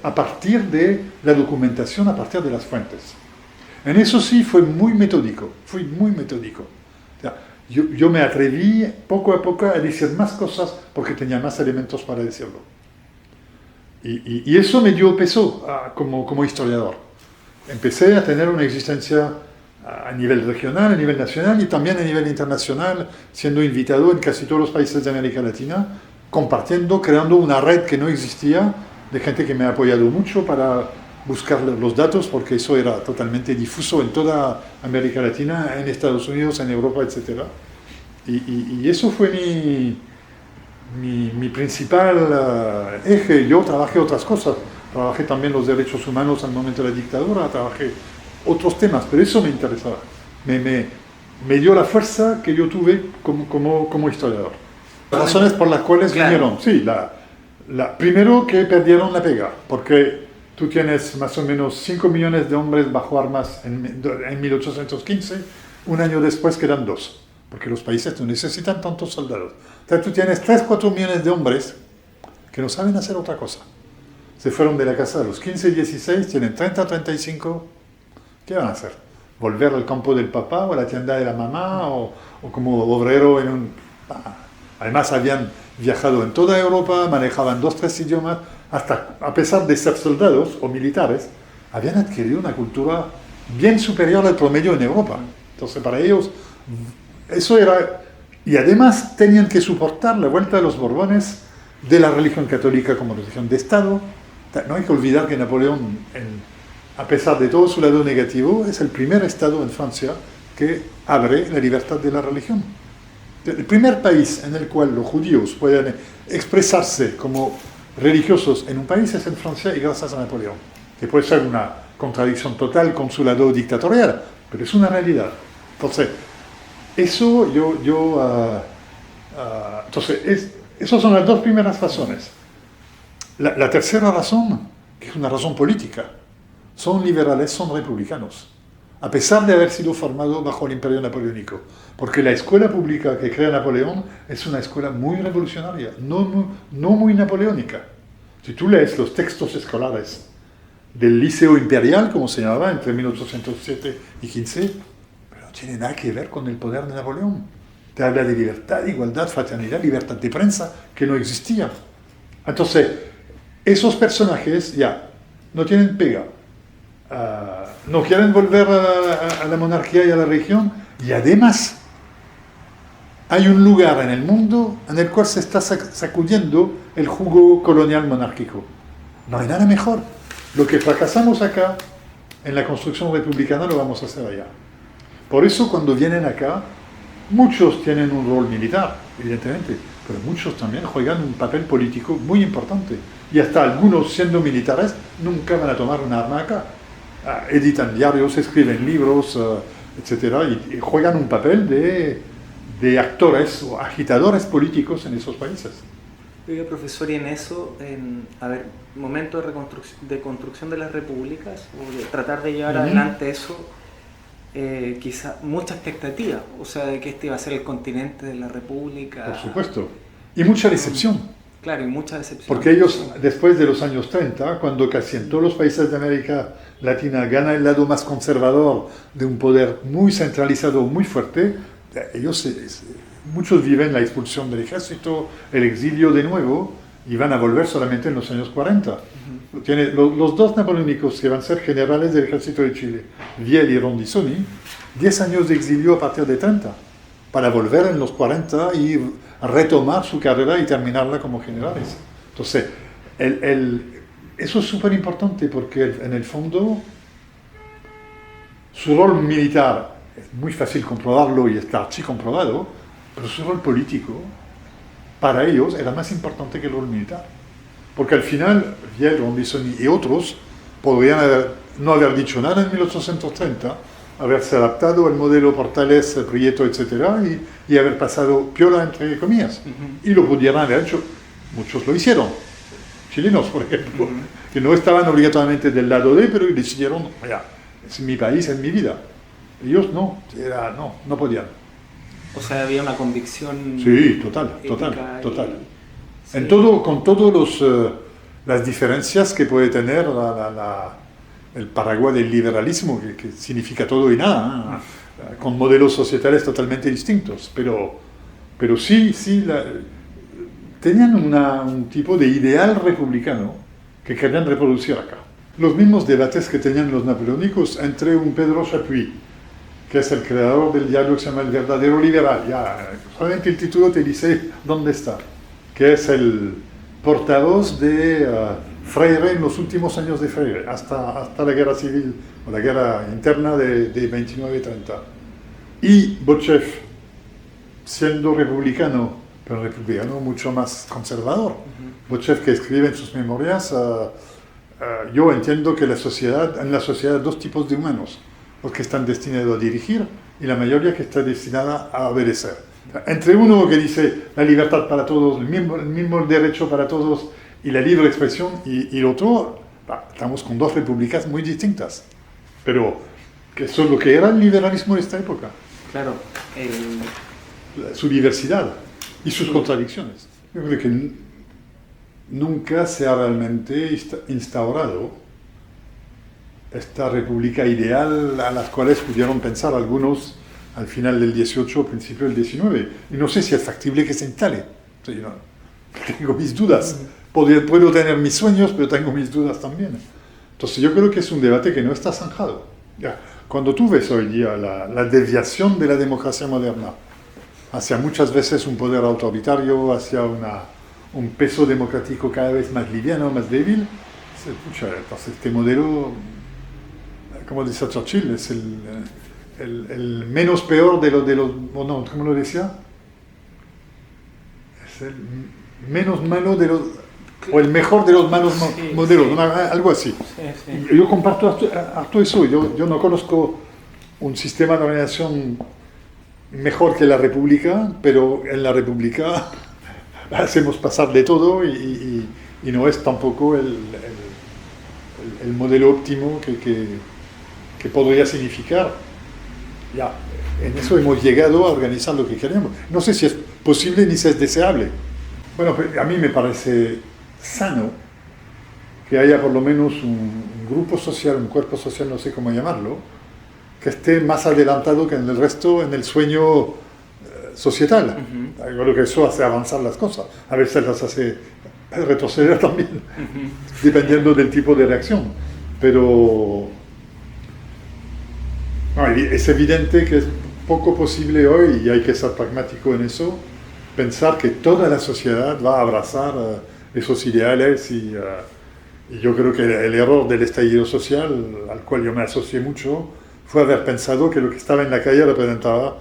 Speaker 2: a partir de la documentación, a partir de las fuentes. En eso sí fui muy metódico. O sea, yo me atreví poco a poco a decir más cosas porque tenía más elementos para decirlo. Y eso me dio peso como historiador. Empecé a tener una existencia a nivel regional, a nivel nacional y también a nivel internacional, siendo invitado en casi todos los países de América Latina, compartiendo, creando una red que no existía, de gente que me ha apoyado mucho para buscar los datos, porque eso era totalmente difuso en toda América Latina, en Estados Unidos, en Europa, etc. Y eso fue mi principal eje. Yo trabajé otras cosas. Trabajé también los derechos humanos al momento de la dictadura, trabajé otros temas, pero eso me interesaba. Me dio la fuerza que yo tuve como historiador. Razones por las cuales
Speaker 3: Claro.
Speaker 2: vinieron, sí, primero que perdieron la pega, porque tú tienes más o menos 5 millones de hombres bajo armas en 1815, un año después quedan 2, porque los países no necesitan tantos soldados. Entonces tú tienes 3, 4 millones de hombres que no saben hacer otra cosa. Se fueron de la casa a los 15, 16, tienen 30, 35, ¿qué van a hacer? ¿Volver al campo del papá o a la tienda de la mamá o como obrero en un... Además habían viajado en toda Europa, manejaban 2, 3 idiomas, hasta a pesar de ser soldados o militares, habían adquirido una cultura bien superior al promedio en Europa. Entonces para ellos eso era... Y además tenían que soportar la vuelta de los Borbones de la religión católica como religión de Estado. No hay que olvidar que Napoleón, a pesar de todo su lado negativo, es el primer Estado en Francia que abre la libertad de la religión. El primer país en el cual los judíos pueden expresarse como religiosos en un país es en Francia y gracias a Napoleón, que puede ser una contradicción total con su lado dictatorial, pero es una realidad. Entonces, eso entonces, esas son las 2 primeras razones. La tercera razón, que es una razón política, son liberales, son republicanos, a pesar de haber sido formados bajo el imperio napoleónico, porque la escuela pública que crea Napoleón es una escuela muy revolucionaria, no muy napoleónica. Si tú lees los textos escolares del Liceo Imperial, como se llamaba, entre 1807 y 15, pero no tiene nada que ver con el poder de Napoleón. Te habla de libertad, igualdad, fraternidad, libertad de prensa, que no existía. Entonces, esos personajes ya no tienen pega, no quieren volver a la monarquía y a la región, y además hay un lugar en el mundo en el cual se está sacudiendo el jugo colonial monárquico. No hay nada mejor. Lo que fracasamos acá en la construcción republicana lo vamos a hacer allá. Por eso cuando vienen acá, muchos tienen un rol militar, evidentemente, pero muchos también juegan un papel político muy importante. Y hasta algunos, siendo militares, nunca van a tomar un arma acá. Editan diarios, escriben libros, etc. Y juegan un papel de actores o agitadores políticos en esos países.
Speaker 3: Oiga, profesor, y en eso, momento de construcción de las repúblicas, o de tratar de llevar adelante eso, quizá mucha expectativa, o sea, de que este iba a ser el continente de la república.
Speaker 2: Por supuesto. Y mucha decepción.
Speaker 3: Claro, y mucha decepción.
Speaker 2: Porque ellos, después de los años 30, cuando casi en todos los países de América Latina gana el lado más conservador de un poder muy centralizado, muy fuerte, ellos, muchos viven la expulsión del ejército, el exilio de nuevo, y van a volver solamente en los años 40. Los 2 napoleónicos que van a ser generales del ejército de Chile, Viel y Rondizoni, 10 años de exilio a partir de 30, para volver en los 40 y retomar su carrera y terminarla como generales. Entonces, eso es súper importante porque en el fondo su rol militar es muy fácil comprobarlo y está archi comprobado, pero su rol político para ellos era más importante que el rol militar. Porque al final, Viel, Rondizoni y otros podrían no haber dicho nada en 1830, haberse adaptado al modelo Portales, Prieto, etc. y haber pasado piola entre comillas. Y lo pudieran haber hecho, muchos lo hicieron, chilenos por ejemplo, que no estaban obligatoriamente del lado de, pero decidieron, ya, es mi país, es mi vida. Ellos no podían.
Speaker 3: O sea, había una convicción.
Speaker 2: Sí, total.
Speaker 3: Sí.
Speaker 2: Con todas las diferencias que puede tener el paraguas del liberalismo, que significa todo y nada, con modelos societales totalmente distintos, pero sí tenían un tipo de ideal republicano que querían reproducir acá. Los mismos debates que tenían los napoleónicos entre un Pedro Chapuis, que es el creador del diario que se llama El Verdadero Liberal, ya solamente el título te dice dónde está, que es el portavoz de Freire en los últimos años de Freire, hasta la guerra civil o la guerra interna de 29-30. Y Botchev, siendo republicano, pero republicano mucho más conservador. Botchev, que escribe en sus memorias, yo entiendo que en la sociedad hay 2 tipos de humanos, los que están destinados a dirigir y la mayoría que está destinada a obedecer. Entre uno que dice la libertad para todos, el mismo derecho para todos y la libre expresión, y el otro, estamos con dos repúblicas muy distintas, pero que son lo que era el liberalismo de esta época.
Speaker 3: Claro,
Speaker 2: Su diversidad y sus contradicciones. Yo creo que nunca se ha realmente instaurado esta república ideal a las cuales pudieron pensar algunos al final del 18, principio del 19. Y no sé si es factible que se instale. O sea, yo tengo mis dudas. Puedo tener mis sueños, pero tengo mis dudas también. Entonces yo creo que es un debate que no está zanjado. Ya, cuando tú ves hoy día la desviación de la democracia moderna hacia muchas veces un poder autoritario, hacia un peso democrático cada vez más liviano, más débil, entonces este modelo, como dice Churchill, es el menos peor de los no, ¿cómo lo decía? Es el menos malo de los, o el mejor de los malos modelos, sí. Algo así. Sí, sí. Yo comparto harto eso. Yo no conozco un sistema de organización mejor que la República, pero en la República hacemos pasar de todo y no es tampoco el modelo óptimo que podría significar. Ya, en eso hemos llegado a organizar lo que queremos. No sé si es posible ni si es deseable. Bueno, a mí me parece sano que haya por lo menos un grupo social, un cuerpo social, no sé cómo llamarlo, que esté más adelantado que en el resto en el sueño societal. Yo creo que eso hace avanzar las cosas. A veces las hace retroceder también, dependiendo del tipo de reacción. Pero no, es evidente que es poco posible hoy, y hay que ser pragmático en eso, pensar que toda la sociedad va a abrazar esos ideales y yo creo que el error del estallido social, al cual yo me asocié mucho, fue haber pensado que lo que estaba en la calle representaba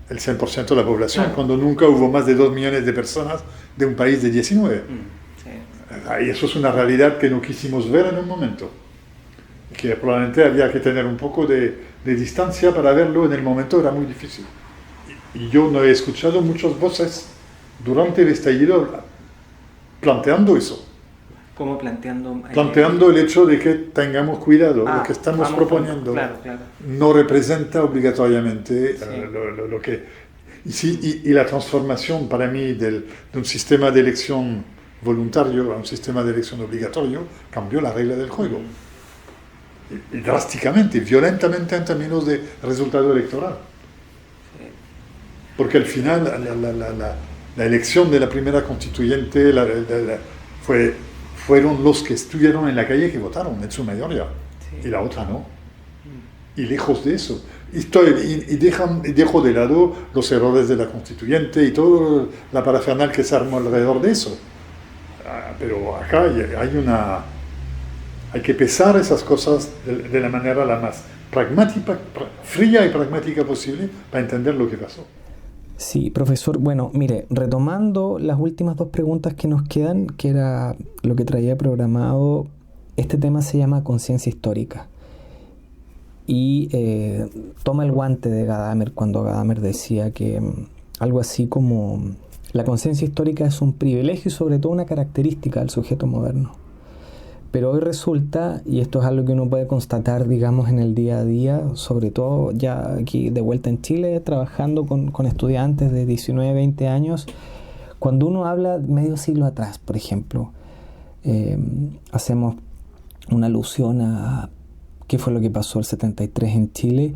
Speaker 2: el 100% de la población, cuando nunca hubo más de 2 millones de personas de un país de 19. Y eso es una realidad que no quisimos ver en un momento, que probablemente había que tener un poco de distancia para verlo. En el momento era muy difícil. Y yo no he escuchado muchas voces durante el estallido planteando eso.
Speaker 3: ¿Cómo planteando?
Speaker 2: Planteando el hecho de que tengamos cuidado, lo que estamos proponiendo
Speaker 3: claro.
Speaker 2: no representa obligatoriamente lo que... Y la transformación para mí de un sistema de elección voluntario a un sistema de elección obligatorio cambió la regla del juego. Y drásticamente, violentamente en términos de resultado electoral. Porque al final la elección de la primera constituyente fueron los que estuvieron en la calle que votaron en su mayoría, y la otra no. Y lejos de eso. Y dejo de lado los errores de la constituyente y toda la parafernal que se armó alrededor de eso. Pero acá hay que pesar esas cosas de la manera la más pragmática, fría y pragmática posible para entender lo que pasó.
Speaker 1: Sí, profesor. Bueno, mire, retomando las últimas 2 preguntas que nos quedan, que era lo que traía programado, este tema se llama conciencia histórica. Y toma el guante de Gadamer cuando Gadamer decía que algo así como la conciencia histórica es un privilegio y sobre todo una característica del sujeto moderno. Pero hoy resulta, y esto es algo que uno puede constatar, digamos, en el día a día, sobre todo ya aquí de vuelta en Chile, trabajando con estudiantes de 19, 20 años, cuando uno habla medio siglo atrás, por ejemplo, hacemos una alusión a qué fue lo que pasó el 73 en Chile,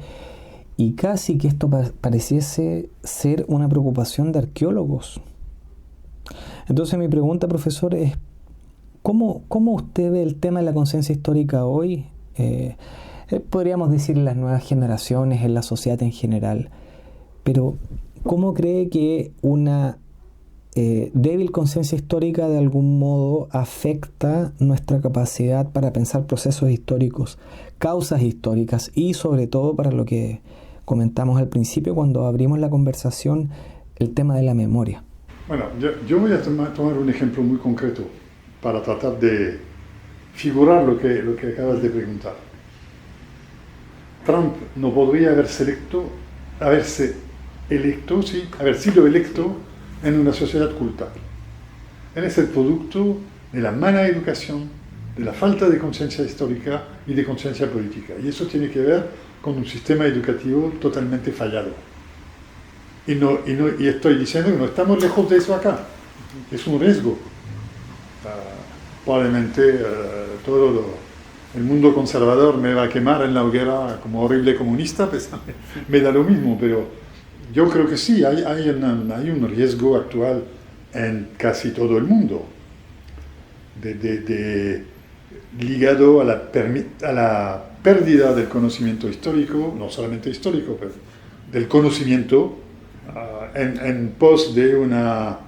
Speaker 1: y casi que esto pareciese ser una preocupación de arqueólogos. Entonces mi pregunta, profesor, es ¿cómo usted ve el tema de la conciencia histórica hoy? Podríamos decir en las nuevas generaciones, en la sociedad en general, pero ¿cómo cree que una débil conciencia histórica de algún modo afecta nuestra capacidad para pensar procesos históricos, causas históricas y sobre todo para lo que comentamos al principio cuando abrimos la conversación, el tema de la memoria?
Speaker 2: Bueno, yo voy a tomar un ejemplo muy concreto para tratar de figurar lo que acabas de preguntar. Trump no podría haberse electo, sí, haber sido electo en una sociedad culta. Él es el producto de la mala educación, de la falta de conciencia histórica y de conciencia política. Y eso tiene que ver con un sistema educativo totalmente fallado. Y estoy diciendo que no estamos lejos de eso acá. Es un riesgo. Probablemente el mundo conservador me va a quemar en la hoguera como horrible comunista, pues me da lo mismo, pero yo creo que sí, hay un riesgo actual en casi todo el mundo, ligado a la pérdida del conocimiento histórico, no solamente histórico, pero del conocimiento en pos de una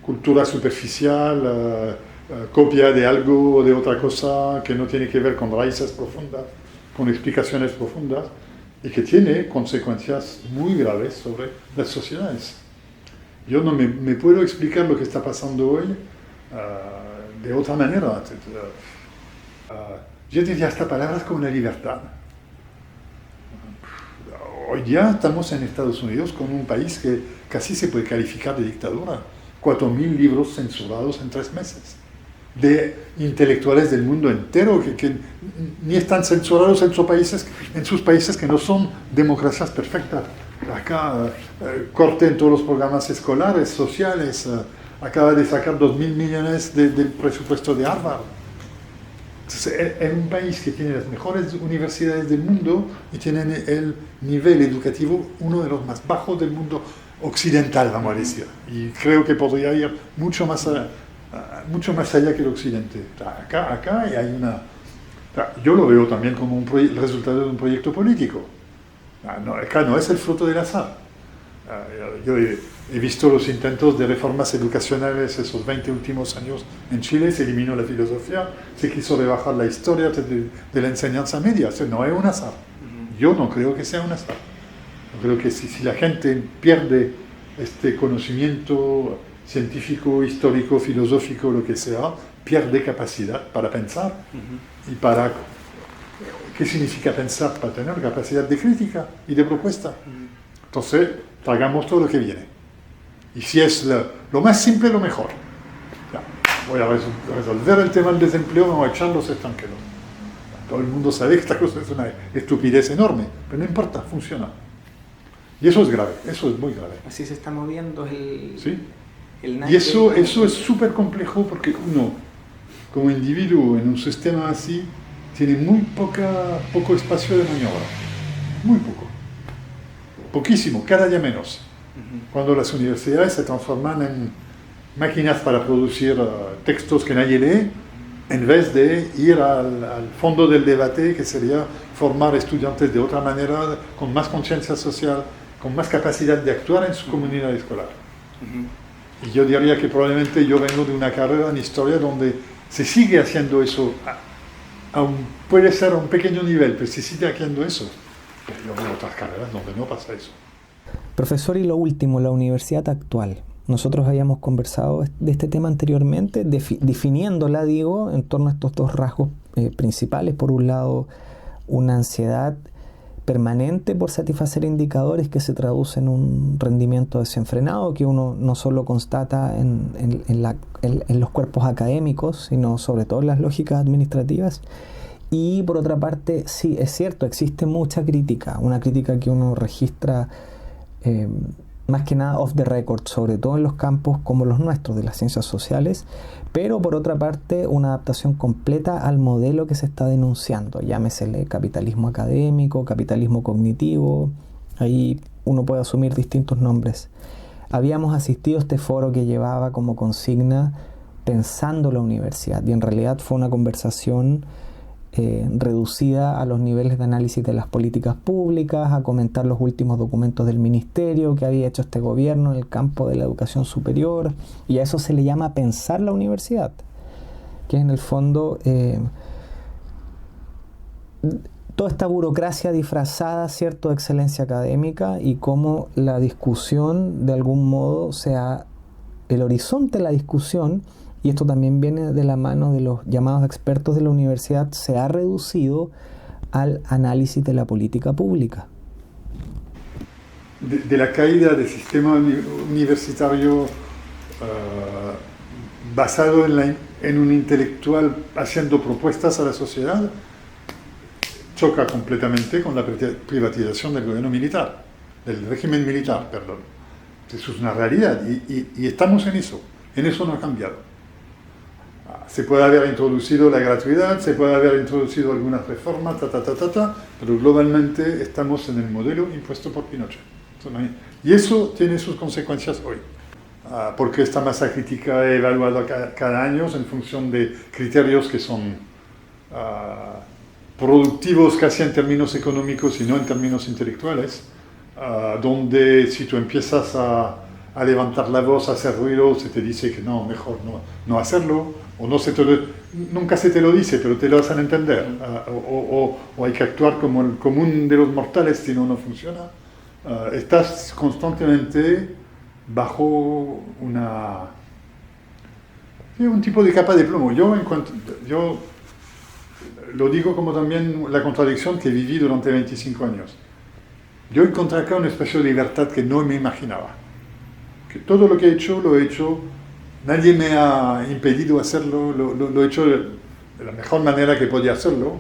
Speaker 2: cultura superficial, copia de algo o de otra cosa que no tiene que ver con raíces profundas, con explicaciones profundas, y que tiene consecuencias muy graves sobre las sociedades. Yo no me puedo explicar lo que está pasando hoy de otra manera. Yo diría hasta palabras como la libertad. Hoy ya estamos en Estados Unidos con un país que casi se puede calificar de dictadura. 4.000 libros censurados en 3 meses. De intelectuales del mundo entero que ni están censurados en sus países que no son democracias perfectas. Acá corten todos los programas escolares, sociales, acaba de sacar 2.000 millones del presupuesto de Harvard. Entonces, en un país que tiene las mejores universidades del mundo y tiene el nivel educativo uno de los más bajos del mundo occidental, vamos a decir. Y creo que podría ir mucho más allá que el occidente. Acá hay una... Yo lo veo también como el resultado de un proyecto político. Acá no es el fruto del azar. Yo he visto los intentos de reformas educacionales esos 20 últimos años en Chile. Se eliminó la filosofía, se quiso rebajar la historia de la enseñanza media. Eso no es un azar. Yo no creo que sea un azar. Yo creo que si la gente pierde este conocimiento científico, histórico, filosófico, lo que sea, pierde capacidad para pensar. Y para... ¿Qué significa pensar? Para tener capacidad de crítica y de propuesta. Entonces, tragamos todo lo que viene. Y si es lo más simple, lo mejor. Ya, voy a resolver el tema del desempleo, vamos a echar los extranjeros. Todo el mundo sabe que esta cosa es una estupidez enorme, pero no importa, funciona. Y eso es grave, eso es muy grave.
Speaker 3: Así se está moviendo
Speaker 2: ¿Sí? Y eso es súper complejo porque uno, como individuo en un sistema así, tiene muy poco espacio de maniobra. Muy poco. Poquísimo, cada día menos. Cuando las universidades se transforman en máquinas para producir textos que nadie lee, en vez de ir al fondo del debate, que sería formar estudiantes de otra manera, con más conciencia social, con más capacidad de actuar en su comunidad escolar. Y yo diría que probablemente yo vengo de una carrera en historia donde se sigue haciendo eso, aún puede ser a un pequeño nivel, pero se sigue haciendo eso. Pero yo veo otras carreras donde no pasa eso.
Speaker 1: Profesor, y lo último, la universidad actual. Nosotros habíamos conversado de este tema anteriormente, definiéndola, digo, en torno a estos 2 rasgos principales. Por un lado, una ansiedad permanente por satisfacer indicadores que se traducen en un rendimiento desenfrenado que uno no solo constata en los cuerpos académicos, sino sobre todo en las lógicas administrativas. Y por otra parte, sí, es cierto, existe mucha crítica, una crítica que uno registra más que nada off the record, sobre todo en los campos como los nuestros de las ciencias sociales, pero por otra parte una adaptación completa al modelo que se está denunciando, llámesele capitalismo académico, capitalismo cognitivo, ahí uno puede asumir distintos nombres. Habíamos asistido a este foro que llevaba como consigna Pensando la Universidad, y en realidad fue una conversación reducida a los niveles de análisis de las políticas públicas, a comentar los últimos documentos del ministerio que había hecho este gobierno en el campo de la educación superior, y a eso se le llama pensar la universidad, que es en el fondo toda esta burocracia disfrazada, cierto, de excelencia académica, y cómo la discusión de algún modo sea el horizonte de la discusión. Y esto también viene de la mano de los llamados expertos de la universidad, se ha reducido al análisis de la política pública.
Speaker 2: de la caída del sistema universitario basado en un intelectual haciendo propuestas a la sociedad, choca completamente con la privatización del gobierno militar, del régimen militar, perdón. Eso es una realidad y estamos en eso no ha cambiado. Se puede haber introducido la gratuidad, se puede haber introducido algunas reformas, pero globalmente estamos en el modelo impuesto por Pinochet. Y eso tiene sus consecuencias hoy. Porque esta masa crítica es evaluada cada año en función de criterios que son productivos casi en términos económicos y no en términos intelectuales, donde si tú empiezas a levantar la voz, a hacer ruido, se te dice que no, mejor no hacerlo, o no nunca se te lo dice, pero te lo hacen entender, o hay que actuar como el común de los mortales, si no funciona. Estás constantemente bajo un tipo de capa de plomo. Yo lo digo como también la contradicción que viví durante 25 años. Yo encontré acá un espacio de libertad que no me imaginaba. Que todo lo que he hecho, lo he hecho, nadie me ha impedido hacerlo, lo he hecho de la mejor manera que podía hacerlo,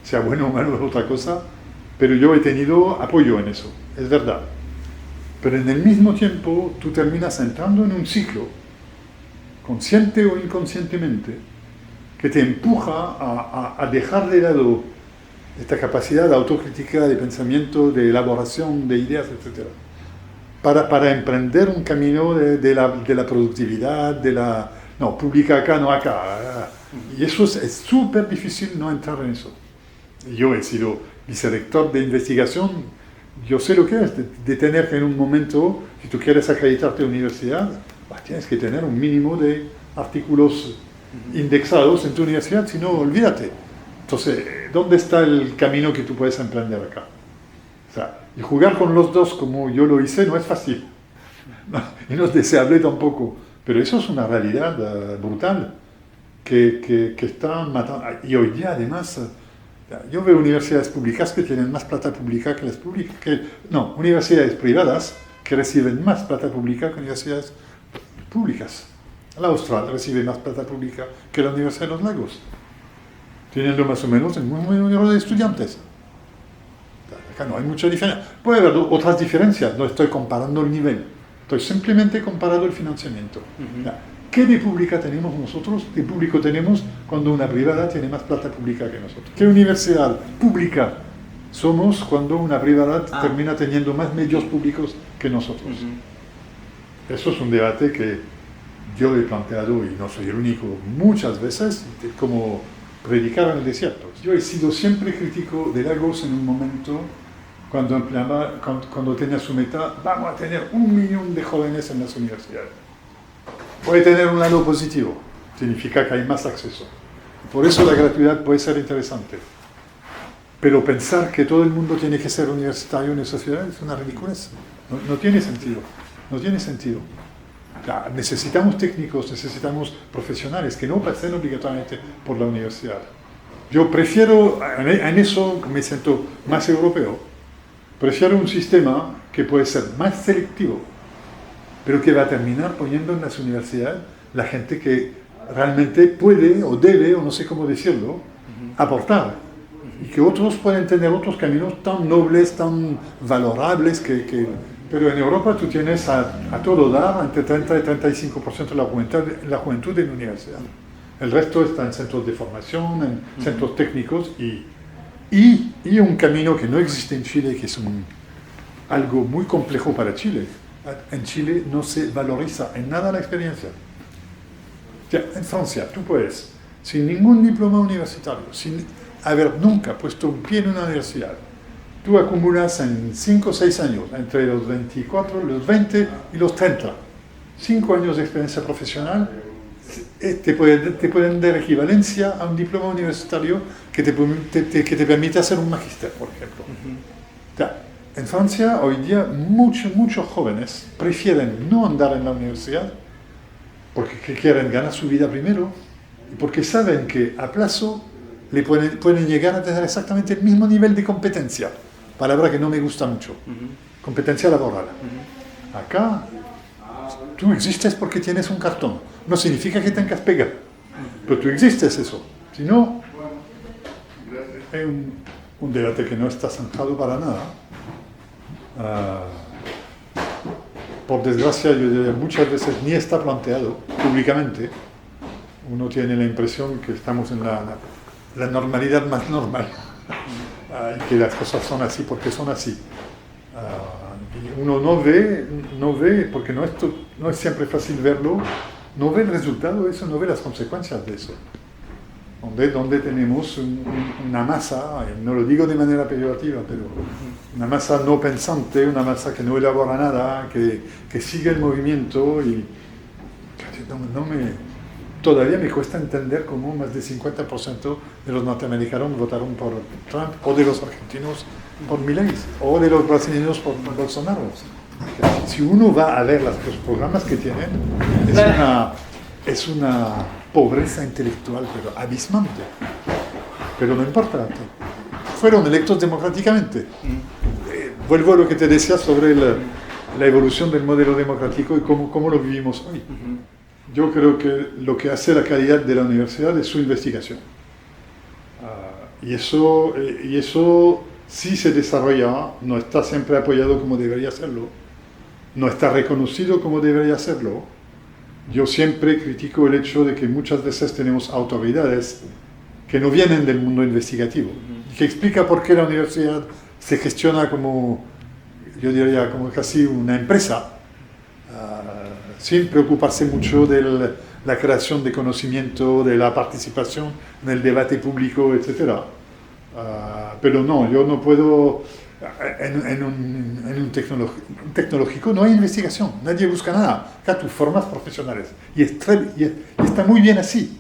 Speaker 2: sea bueno o malo es otra cosa, pero yo he tenido apoyo en eso, es verdad. Pero en el mismo tiempo tú terminas entrando en un ciclo, consciente o inconscientemente, que te empuja a dejar de lado esta capacidad de autocrítica, de pensamiento, de elaboración de ideas, etc. Para emprender un camino de la productividad, no, publica acá, no acá. Y eso es súper difícil no entrar en eso. Yo he sido vicerrector de investigación. Yo sé lo que es de tener que en un momento, si tú quieres acreditarte a la universidad, tienes que tener un mínimo de artículos indexados en tu universidad, si no, olvídate. Entonces, ¿dónde está el camino que tú puedes emprender acá? O sea, y jugar con los dos como yo lo hice no es fácil. Y no es deseable tampoco. Pero eso es una realidad brutal que está matando. Y hoy día, además, yo veo universidades públicas que tienen más plata pública que las públicas. No, universidades privadas que reciben más plata pública que universidades públicas. La Austral recibe más plata pública que la Universidad de los Lagos, teniendo más o menos el mismo número de estudiantes. Acá no hay mucha diferencia. Puede haber otras diferencias, no estoy comparando el nivel, estoy simplemente comparando el financiamiento. ¿Qué de pública tenemos nosotros? ¿Qué público tenemos cuando una privada tiene más plata pública que nosotros? ¿Qué universidad pública somos cuando una privada termina teniendo más medios públicos que nosotros? Eso es un debate que yo he planteado, y no soy el único, muchas veces, como predicar en el desierto. Yo he sido siempre crítico de Lagos en un momento cuando tenía su meta, vamos a tener 1 millón de jóvenes en las universidades. Puede tener un lado positivo, significa que hay más acceso. Por eso la gratuidad puede ser interesante. Pero pensar que todo el mundo tiene que ser universitario en esa ciudad es una ridiculez. No tiene sentido. No tiene sentido. Necesitamos técnicos, necesitamos profesionales que no pasen obligatoriamente por la universidad. Yo prefiero, en eso me siento más europeo, prefiero un sistema que puede ser más selectivo, pero que va a terminar poniendo en las universidades la gente que realmente puede o debe, o no sé cómo decirlo, aportar. Y que otros pueden tener otros caminos tan nobles, tan valorables pero en Europa tú tienes a todo dar entre 30 y 35% de la juventud en la universidad. El resto está en centros de formación, en centros técnicos y un camino que no existe en Chile, que es algo muy complejo para Chile. En Chile no se valoriza en nada la experiencia. En Francia tú puedes, sin ningún diploma universitario, sin haber nunca puesto un pie en una universidad, tú acumulas en 5 o 6 años, entre los 24, los 20 y los 30, 5 años de experiencia profesional, te pueden dar equivalencia a un diploma universitario que te permite hacer un magíster, por ejemplo. En Francia, hoy día, muchos jóvenes prefieren no andar en la universidad porque quieren ganar su vida primero y porque saben que a plazo le pueden llegar a tener exactamente el mismo nivel de competencia. Palabra que no me gusta mucho. competencia laboral. Acá, tú existes porque tienes un cartón. No significa que tengas pega, pero tú existes eso. Si no, es un debate que no está zanjado para nada. Por desgracia, yo diría, muchas veces ni está planteado públicamente. Uno tiene la impresión que estamos en la normalidad más normal, y que las cosas son así porque son así. Y uno no ve, porque no es siempre fácil verlo, no ve el resultado de eso, no ve las consecuencias de eso. Donde tenemos una masa, no lo digo de manera peyorativa, pero una masa no pensante, una masa que no elabora nada, que sigue el movimiento y todavía me cuesta entender cómo más del 50% de los norteamericanos votaron por Trump, o de los argentinos por Milei, o de los brasileños por Bolsonaro. Si uno va a ver los programas que tienen, es una pobreza intelectual, pero abismante. Pero no importa, fueron electos democráticamente. Vuelvo a lo que te decía sobre la evolución del modelo democrático y cómo lo vivimos hoy. Yo creo que lo que hace la calidad de la universidad es su investigación. Y eso sí se desarrolla, no está siempre apoyado como debería serlo, no está reconocido como debería serlo. Yo siempre critico el hecho de que muchas veces tenemos autoridades que no vienen del mundo investigativo, y que explica por qué la universidad se gestiona como, yo diría, como casi una empresa, sin preocuparse mucho de la creación de conocimiento, de la participación en el debate público, etc. Pero no, yo no puedo, en un tecnológico no hay investigación, nadie busca nada, acá tú formas profesionales, y está muy bien así.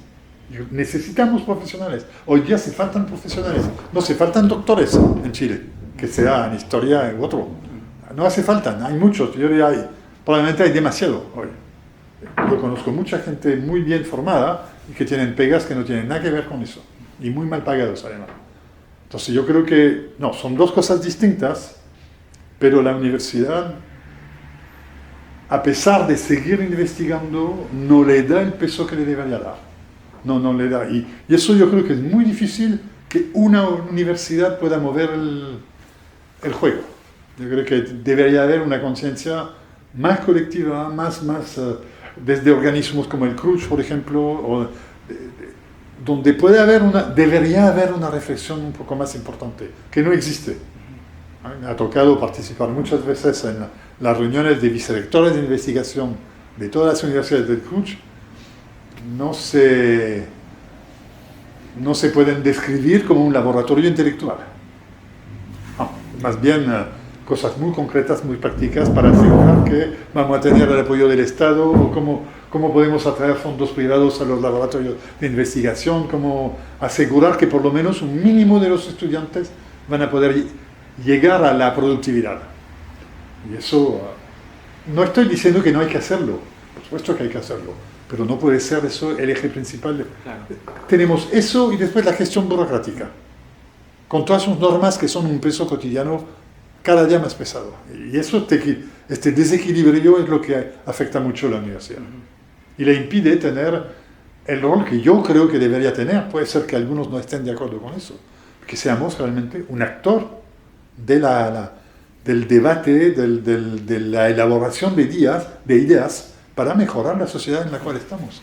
Speaker 2: Necesitamos profesionales, hoy día se faltan profesionales, no se faltan doctores en Chile, que sea en historia u otro, no hace falta, hay muchos, yo diría, probablemente hay demasiado hoy. Yo conozco mucha gente muy bien formada y que tienen pegas que no tienen nada que ver con eso, y muy mal pagados además. Entonces yo creo que, no, son dos cosas distintas, pero la universidad, a pesar de seguir investigando, no le da el peso que le debería dar. No le da. Y eso yo creo que es muy difícil que una universidad pueda mover el juego. Yo creo que debería haber una conciencia más colectiva, más desde organismos como el CRUCH, por ejemplo, donde debería haber una reflexión un poco más importante, que no existe. Me ha tocado participar muchas veces en las reuniones de vicerrectores de investigación de todas las universidades del CRUCH. No se pueden describir como un laboratorio intelectual. Más bien cosas muy concretas, muy prácticas para asegurar que vamos a tener el apoyo del Estado, o cómo podemos atraer fondos privados a los laboratorios de investigación, cómo asegurar que por lo menos un mínimo de los estudiantes van a poder llegar a la productividad. Y eso, no estoy diciendo que no hay que hacerlo, por supuesto que hay que hacerlo, pero no puede ser eso el eje principal. Claro. Tenemos eso y después la gestión burocrática, con todas sus normas que son un peso cotidiano cada día más pesado. Y eso, este desequilibrio es lo que afecta mucho a la universidad. Y le impide tener el rol que yo creo que debería tener. Puede ser que algunos no estén de acuerdo con eso. Que seamos realmente un actor del debate, de la elaboración de ideas para mejorar la sociedad en la cual estamos.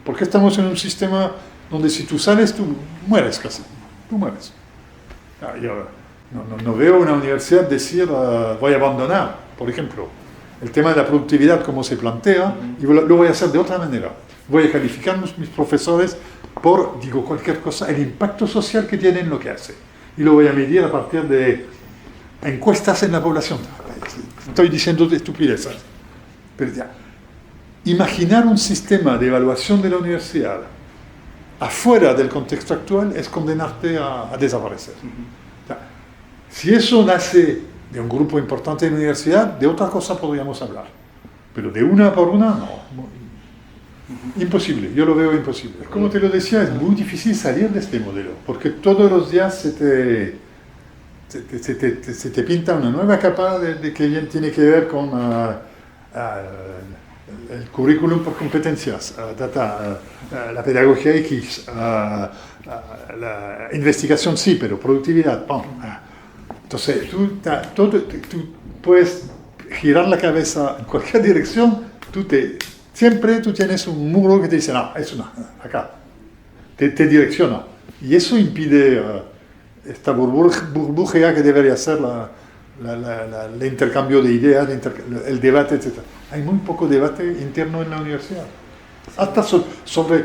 Speaker 2: Porque estamos en un sistema donde si tú sales, tú mueres casi. Tú mueres. No veo una universidad decir voy a abandonar, por ejemplo, el tema de la productividad como se plantea, y lo voy a hacer de otra manera. Voy a calificar mis profesores por, cualquier cosa, el impacto social que tienen lo que hace. Y lo voy a medir a partir de encuestas en la población. Estoy diciendo estupideces. Pero ya, imaginar un sistema de evaluación de la universidad afuera del contexto actual es condenarte a desaparecer. Si eso nace de un grupo importante de la universidad, de otra cosa podríamos hablar. Pero de una por una, no. Imposible, yo lo veo imposible. Como te lo decía, es muy difícil salir de este modelo, porque todos los días se te pinta una nueva capa de que tiene que ver con el currículum por competencias, la pedagogía X, la investigación sí, pero productividad. Entonces, tú puedes girar la cabeza en cualquier dirección, siempre tú tienes un muro que te dice, no, eso no, acá, te direcciona. Y eso impide esta burbuja que debería ser el intercambio de ideas, el debate, etc. Hay muy poco debate interno en la universidad. Hasta sobre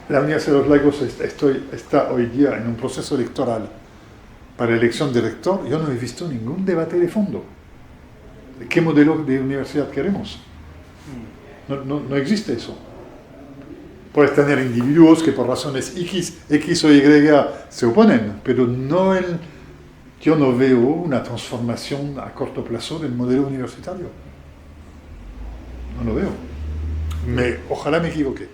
Speaker 2: la Universidad de los Lagos está hoy día en un proceso electoral para elección de rector. Yo no he visto ningún debate de fondo. ¿Qué modelo de universidad queremos? No existe eso. Puedes tener individuos que por razones X o Y se oponen, pero yo no veo una transformación a corto plazo del modelo universitario. No lo veo. Ojalá me equivoque.